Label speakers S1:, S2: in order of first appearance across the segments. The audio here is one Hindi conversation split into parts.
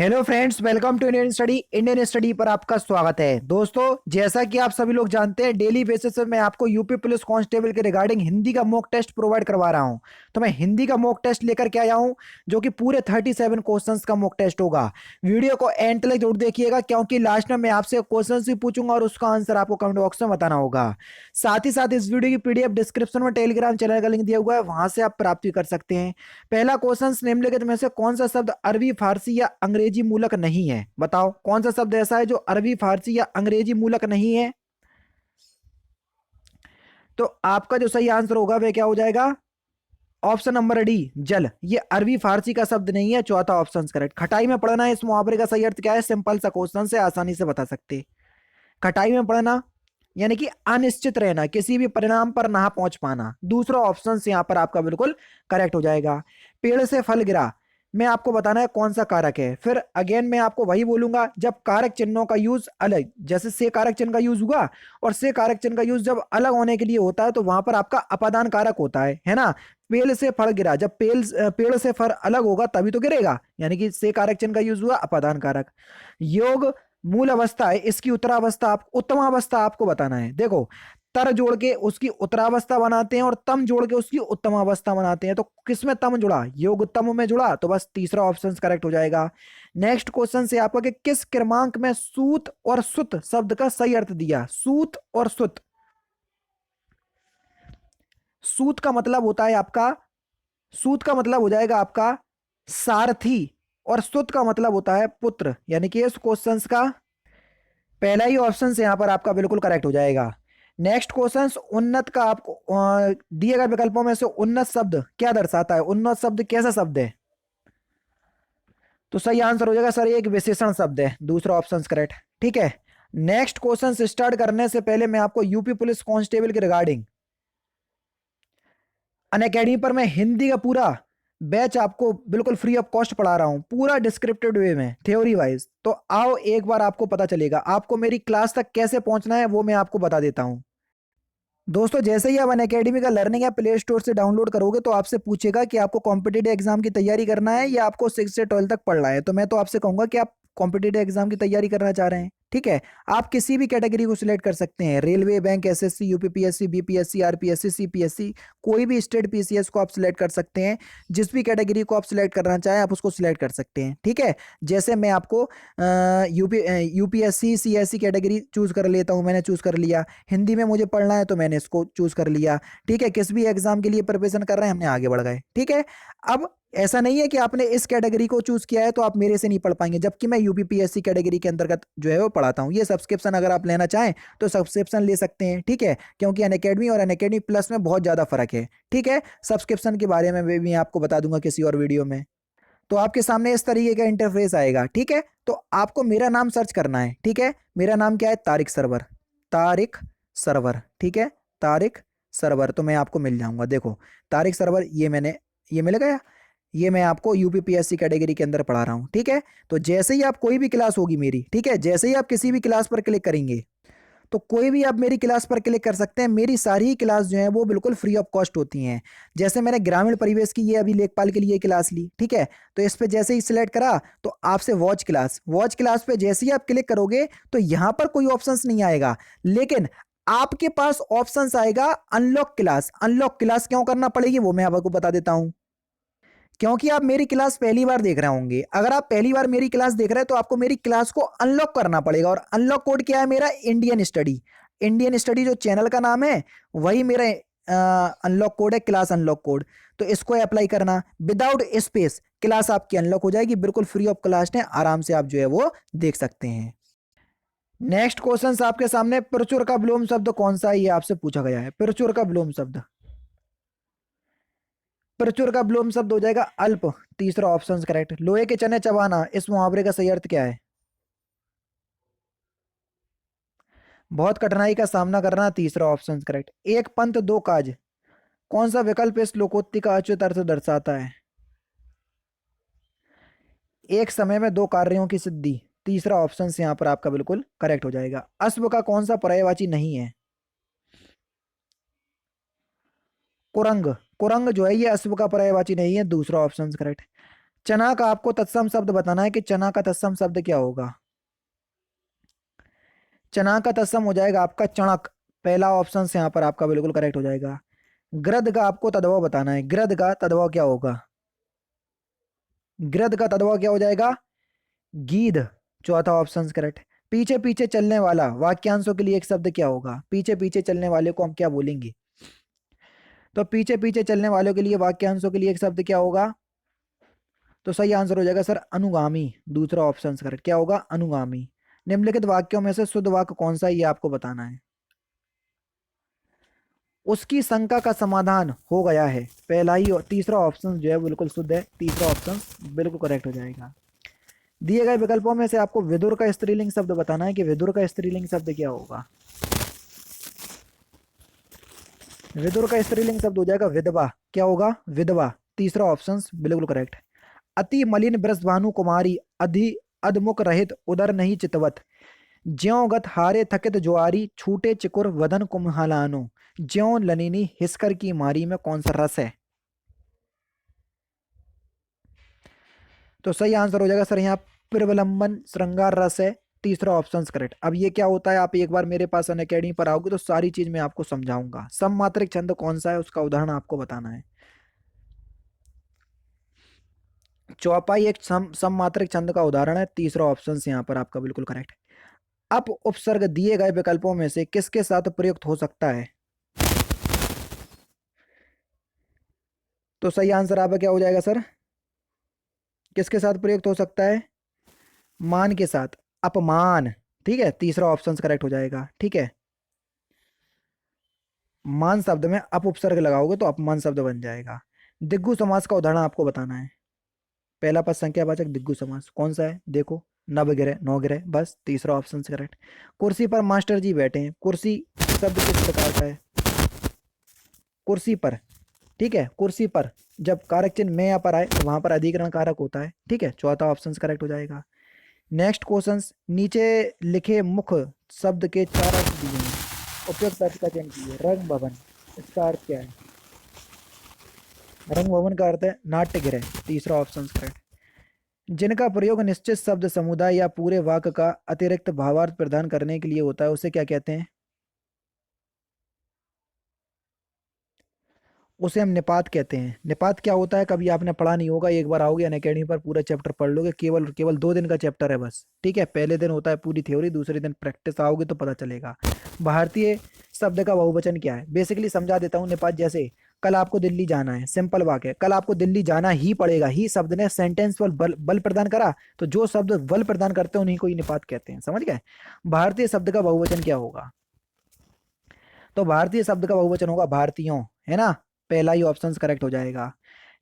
S1: Hello friends, welcome to Indian study पर आपका स्वागत है। दोस्तों, जैसा कि आप सभी लोग जानते हैं, डेली बेसिस पे मैं आपको यूपी पुलिस कांस्टेबल के रिगार्डिंग हिंदी का मॉक टेस्ट प्रोवाइड करवा रहा हूं। तो मैं हिंदी का मॉक टेस्ट लेकर के आया हूं, जो कि पूरे 37 क्वेश्चंस का मॉक टेस्ट होगा। वीडियो को एंड तक जरूर देखिएगा, क्योंकि लास्ट में मैं आपसे क्वेश्चन भी पूछूंगा और उसका आंसर आपको कमेंट बॉक्स में बताना होगा। साथ ही साथ इस वीडियो की पीडीएफ डिस्क्रिप्शन में टेलीग्राम चैनल का लिंक दिया हुआ है, वहां से आप प्राप्त भी कर सकते हैं। पहला क्वेश्चन, निम्नलिखित में से कौन सा शब्द अरबी, फारसी या अंग्रेजी मूलक नहीं है? बताओ कौन सा शब्द ऐसा है जो अरबी, फारसी या अंग्रेजी मूलक नहीं है? तो आपका जो सही आंसर होगा वह क्या हो जाएगा? ऑप्शन नंबर डी, जल। ये अरबी फारसी का शब्द नहीं है। चौथा ऑप्शन करेक्ट। खटाई में पढ़ना है, इस मुहावरे का सही अर्थ क्या है? सिंपल सा क्वेश्चन से आसानी से बता सकते। खटाई में पढ़ना यानी कि अनिश्चित रहना, किसी भी परिणाम पर ना पहुंच पाना। दूसरा ऑप्शन यहां पर आपका बिल्कुल करेक्ट हो जाएगा। पेड़ से फल गिरा, मैं आपको बताना है कौन सा कारक है। फिर अगेन मैं आपको वही बोलूंगा, जब कारक चिन्हों का यूज अलग, जैसे से कारक चिन्ह का यूज हुआ और से कारक चिन्ह का यूज जब अलग होने के लिए होता है तो वहां पर आपका अपादान कारक होता है ना। पेड़ से फल गिरा, जब पेड़ से फल अलग होगा तभी तो गिरेगा, यानी कि से कारक चिन्ह का यूज हुआ, अपादान कारक। योग मूल अवस्था है, इसकी उत्तरावस्था उत्तमावस्था आपको बताना है। देखो, तर जोड़ के उसकी उत्तरावस्था बनाते हैं और तम जोड़ के उसकी उत्तमावस्था बनाते हैं, तो किसमें तम जुड़ा? योग तम में जुड़ा, तो बस तीसरा ऑप्शन करेक्ट हो जाएगा। नेक्स्ट क्वेश्चन से आपका कि किस क्रमांक में सूत और सुत शब्द का सही अर्थ दिया? सूत और सुत, सूत का मतलब होता है आपका, सूत का मतलब हो जाएगा आपका सारथी, और सुत का मतलब होता है पुत्र, यानी कि इस क्वेश्चन का पहला ही ऑप्शन से यहां पर आपका बिल्कुल करेक्ट हो जाएगा। नेक्स्ट क्वेश्चन, उन्नत का आपको दिए गए विकल्पों में से उन्नत शब्द क्या दर्शाता है? उन्नत शब्द कैसा शब्द है? तो सही आंसर हो जाएगा सर, एक विशेषण शब्द है। दूसरा ऑप्शन करेक्ट। ठीक है। नेक्स्ट क्वेश्चन स्टार्ट करने से पहले मैं आपको यूपी पुलिस कांस्टेबल के रिगार्डिंग अनअकैडमी पर मैं हिंदी का पूरा बैच आपको बिल्कुल फ्री ऑफ कॉस्ट पढ़ा रहा हूं, पूरा डिस्क्रिप्टिव वे में, थ्योरी वाइज। तो आओ एक बार आपको पता चलेगा, आपको मेरी क्लास तक कैसे पहुंचना है वो मैं आपको बता देता हूं। दोस्तों, जैसे ही आप अनअकैडमी का लर्निंग ऐप प्ले स्टोर से डाउनलोड करोगे तो आपसे पूछेगा कि आपको कॉम्पिटिटिव एग्जाम की तैयारी करना है या आपको 6 से 12 तक पढ़ना है। तो मैं तो आपसे कहूंगा कि आप कॉम्पिटिटिव एग्जाम की तैयारी करना चाह रहे हैं। ठीक है। आप किसी भी कैटेगरी को सिलेक्ट कर सकते हैं, railway, bank, SSC, UPPSC, BPSC, RPSC, CPSC, कोई भी स्टेट पीसीएस को आप सिलेक्ट कर सकते हैं। जिस भी कैटेगरी को आप सिलेक्ट करना चाहें आप उसको सिलेक्ट कर सकते हैं। ठीक है। जैसे मैं आपको यूपीएससी सीएससी कैटेगरी चूज कर लेता हूं, मैंने चूज कर लिया। हिंदी में मुझे पढ़ना है तो मैंने इसको चूज कर लिया। ठीक है। किस भी एग्जाम के लिए प्रिपरेशन कर रहे हैं, हमने आगे बढ़ गए। ठीक है। अब ऐसा नहीं है कि आपने इस कैटेगरी को चूज किया है तो आप मेरे से नहीं पढ़ पाएंगे, जबकि मैं यूपीपीएससी कैटेगरी के अंतर्गत जो है वो पढ़ाता हूँ। ये सब्सक्रिप्शन अगर आप लेना चाहें तो सब्सक्रिप्शन ले सकते हैं। ठीक है। क्योंकि अनअकैडमी और अनअकैडमी प्लस में बहुत ज्यादा फर्क है। ठीक है। सब्सक्रिप्शन के बारे में भी आपको बता दूंगा किसी और वीडियो में। तो आपके सामने इस तरीके का इंटरफेस आएगा। ठीक है। तो आपको मेरा नाम सर्च करना है। ठीक है। मेरा नाम क्या है? तारिक सरवर। तारिक सरवर। ठीक है। तारिक सरवर, तो मैं आपको मिल जाऊंगा। देखो, तारिक सरवर, ये मिल गया। ये मैं आपको यूपीपीएससी कैटेगरी के अंदर पढ़ा रहा हूँ। ठीक है। तो जैसे ही आप कोई भी क्लास होगी मेरी, ठीक है, जैसे ही आप किसी भी क्लास पर क्लिक करेंगे तो कोई भी आप मेरी क्लास पर क्लिक कर सकते हैं। मेरी सारी ही क्लास जो है वो बिल्कुल फ्री ऑफ कॉस्ट होती हैं। जैसे मैंने ग्रामीण परिवेश की ये अभी लेखपाल के लिए क्लास ली। ठीक है। तो इस पे जैसे ही सिलेक्ट करा तो आपसे वॉच क्लास पे जैसे ही आप क्लिक करोगे तो यहाँ पर कोई ऑप्शंस नहीं आएगा, लेकिन आपके पास ऑप्शंस आएगा अनलॉक क्लास। अनलॉक क्लास क्यों करना पड़ेगी वो मैं आपको बता देता हूं। क्योंकि आप मेरी क्लास पहली बार देख रहे होंगे। अगर आप पहली बार मेरी क्लास देख रहे हैं तो आपको मेरी क्लास को अनलॉक करना पड़ेगा, और अनलॉक कोड क्या है मेरा? Indian study. इंडियन स्टडी जो चैनल का नाम है वही मेरा अनलॉक कोड है, क्लास अनलॉक कोड। तो इसको अप्लाई करना, विदाउट स्पेस क्लास आपकी अनलॉक हो जाएगी, बिल्कुल फ्री ऑफ कॉस्ट है, आराम से आप जो है वो देख सकते हैं। नेक्स्ट क्वेश्चन आपके सामने, प्रचुर का विलोम शब्द कौन सा है ये आपसे पूछा गया है। प्रचुर का विलोम शब्द, प्रचुर का विलोम शब्द हो जाएगा अल्प। तीसरा ऑप्शन करेक्ट। लोहे के चने चबाना, इस मुहावरे का सही अर्थ क्या है? बहुत कठिनाई का सामना करना, तीसरा ऑप्शन करेक्ट। एक पंथ दो काज, कौन सा विकल्प इस लोकोक्ति का अच्युत अर्थ दर्शाता है? एक समय में दो कार्यों की सिद्धि, तीसरा ऑप्शन यहाँ पर आपका बिल्कुल करेक्ट हो जाएगा। अश्व का कौन सा पर्यायवाची नहीं है? कुरंग। कुरंग जो है ये अश्व का पर्यायवाची नहीं है, दूसरा ऑप्शन करेक्ट। चना का आपको तत्सम शब्द बताना है कि चना का तत्सम शब्द क्या होगा। चना का तत्सम हो जाएगा आपका चणक। पहला ऑप्शन से यहाँ पर आपका बिल्कुल करेक्ट हो जाएगा। गृध का आपको तद्भव बताना है, गृध का तद्भव क्या होगा। गृध का तद्भव क्या हो जाएगा, गीध। चौथा ऑप्शन करेक्ट। पीछे पीछे चलने वाला वाक्यांशों के लिए एक शब्द क्या होगा, पीछे पीछे चलने वाले को हम क्या बोलेंगे। तो पीछे पीछे चलने वालों के लिए वाक्यांशों के लिए एक शब्द क्या होगा। तो सही आंसर हो जाएगा सर अनुगामी। दूसरा ऑप्शन करेक्ट, क्या होगा, अनुगामी। निम्नलिखित वाक्यों में से शुद्ध वाक्य कौन सा है, ये आपको बताना है। उसकी शंका का समाधान हो गया है, पहला ही और तीसरा ऑप्शन जो है बिल्कुल शुद्ध है, तीसरा ऑप्शन बिल्कुल करेक्ट हो जाएगा। दिए गए विकल्पों में से आपको विदुर का स्त्रीलिंग शब्द बताना है कि विदुर का स्त्रीलिंग शब्द क्या होगा। विदुर का स्त्रीलिंग शब्द हो जाएगा विधवा, क्या होगा, विधवा। तीसरा ऑप्शन बिल्कुल करेक्ट। अति मलिन वृषभानु कुमारी अधि अधमुख रहित उदर नहीं चितवत, ज्यों गत हारे थकित जुआरी छूटे चिकुर वदन कुम्हलानो, ज्यों लनिनी हिसकर की मारी में कौन सा रस है। तो सही आंसर हो जाएगा सर यहाँ प्रवलंबन श्रृंगार रस है, तीसरा ऑप्शन करेक्ट। अब ये क्या होता है, आप एक बार मेरे पास अनअकैडमी पर आओगे तो सारी चीज मैं आपको समझाऊंगा। सममात्रिक छंद कौन सा है उसका उदाहरण आपको बताना है। चौपाई एक सममात्रिक छंद का उदाहरण है, तीसरा ऑप्शन यहाँ पर आपका बिल्कुल करेक्ट। अप उपसर्ग दिए गए विकल्पों में से किसके साथ प्रयुक्त हो सकता है। तो सही आंसर आपका क्या हो जाएगा सर, किसके साथ प्रयुक्त हो सकता है, मान के साथ, अपमान। ठीक है, तीसरा ऑप्शन करेक्ट हो जाएगा। ठीक है, मान शब्द में अप उपसर्ग लगाओगे तो अपमान शब्द बन जाएगा। दिग्गु समास का उदाहरण आपको बताना है। पहला पद संख्यावाचक दिग्गु समास कौन सा है, देखो, नवग्रह नौग्रह, बस तीसरा ऑप्शन करेक्ट। कुर्सी पर मास्टर जी बैठे हैं, कुर्सी शब्द किस प्रकार का है, कुर्सी पर। ठीक है, कुर्सी पर जब कारक चिन्ह में या पर आए तो वहां पर अधिकरण कारक होता है। ठीक है, चौथा ऑप्शन करेक्ट हो जाएगा। नेक्स्ट क्वेश्चन, नीचे लिखे मुख शब्द के चार अर्थ दिए हैं, उपयुक्त अर्थ का चयन कीजिए। रंग भवन, इसका अर्थ क्या है। रंग भवन का अर्थ है नाट्य गृह, तीसरा ऑप्शन करेक्ट। जिनका प्रयोग निश्चित शब्द समुदाय या पूरे वाक्य का अतिरिक्त भावार्थ प्रदान करने के लिए होता है उसे क्या कहते हैं। उसे हम निपात कहते हैं। निपात क्या होता है, कभी आपने पढ़ा नहीं होगा, एक बार आओगे अनअकैडमी पर पूरा चैप्टर पढ़ लोगे, केवल केवल 2 दिन का चैप्टर है बस। ठीक है, पहले दिन होता है पूरी थ्योरी, दूसरे दिन प्रैक्टिस, आओगे तो पता चलेगा। भारतीय शब्द का बहुवचन क्या है, बेसिकली समझा देता हूँ। निपात जैसे कल आपको दिल्ली जाना है, सिंपल वाक्य है, कल आपको दिल्ली जाना ही पड़ेगा, ही शब्द ने सेंटेंस पर बल प्रदान करा, तो जो शब्द बल प्रदान करते हैं उन्हीं को ही निपात कहते हैं, समझ गए। भारतीय शब्द का बहुवचन क्या होगा, तो भारतीय शब्द का बहुवचन होगा भारतीयों, है ना, पहला ही ऑप्शन करेक्ट हो जाएगा।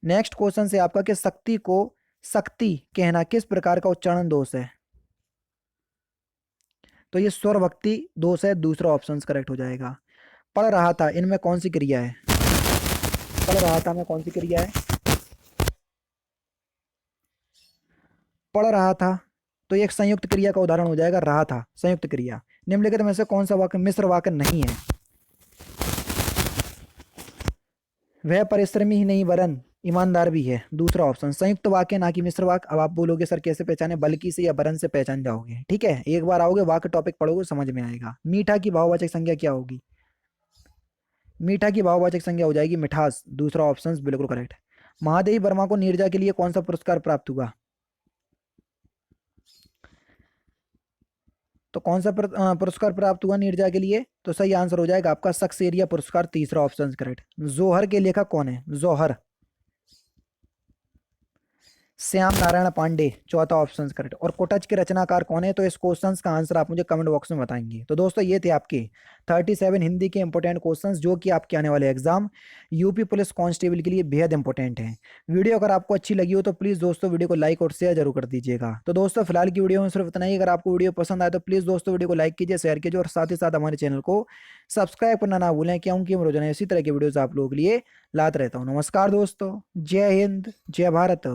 S1: नेक्स्ट क्वेश्चन से आपका कि शक्ति को शक्ति कहना किस प्रकार का उच्चारण दोष है। तो ये स्वर भक्ति दोष है, दूसरा ऑप्शन करेक्ट हो जाएगा। पढ़ रहा था, इनमें कौन सी क्रिया है, पढ़ रहा था में कौन सी क्रिया है, पढ़ रहा था, तो ये एक संयुक्त क्रिया का उदाहरण हो जाएगा, रहा था संयुक्त क्रिया। निम्नलिखित में से कौन सा वाक्य मिश्र वाक्य नहीं है। वह परिश्रमी ही नहीं वरन ईमानदार भी है, दूसरा ऑप्शन। संयुक्त वाक्य ना कि मिश्र वाक्य। अब आप बोलोगे सर कैसे पहचाने, बल्कि से या वरन से पहचान जाओगे। ठीक है, एक बार आओगे वाक्य टॉपिक पढ़ोगे समझ में आएगा। मीठा की भाववाचक संज्ञा क्या होगी, मीठा की भाववाचक संज्ञा हो जाएगी मिठास, दूसरा ऑप्शन बिल्कुल करेक्ट। महादेवी वर्मा को नीरजा के लिए कौन सा पुरस्कार प्राप्त हुआ, तो कौन सा पुरस्कार प्राप्त हुआ नीरजा के लिए, तो सही आंसर हो जाएगा आपका सक्सेरिया पुरस्कार, तीसरा ऑप्शन करेक्ट। जोहर के लेखक कौन है, जोहर श्याम नारायण पांडे, चौथा ऑप्शन करेक्ट। और कोटच के रचनाकार कौन है, तो इस क्वेश्चन का आंसर आप मुझे कमेंट बॉक्स में बताएंगे। तो दोस्तों ये थे आपके 37 हिंदी के इंपॉर्टेंट क्वेश्चंस जो कि आपके आने वाले एग्जाम यूपी पुलिस कांस्टेबल के लिए बेहद इंपॉर्टेंट हैं। वीडियो अगर आपको अच्छी लगी हो तो प्लीज़ दोस्तों वीडियो को लाइक और शेयर जरूर कर दीजिएगा। तो दोस्तों फिलहाल की वीडियो में सिर्फ इतना ही। अगर आपको वीडियो पसंद आए तो प्लीज़ दोस्तों वीडियो को लाइक कीजिए, शेयर कीजिए और साथ ही साथ हमारे चैनल को सब्सक्राइब करना ना भूलें, क्योंकि हम रोजाना इसी तरह की वीडियोज़ आप लोगों के लिए लाते रहता हूँ। नमस्कार दोस्तों, जय हिंद, जय भारत।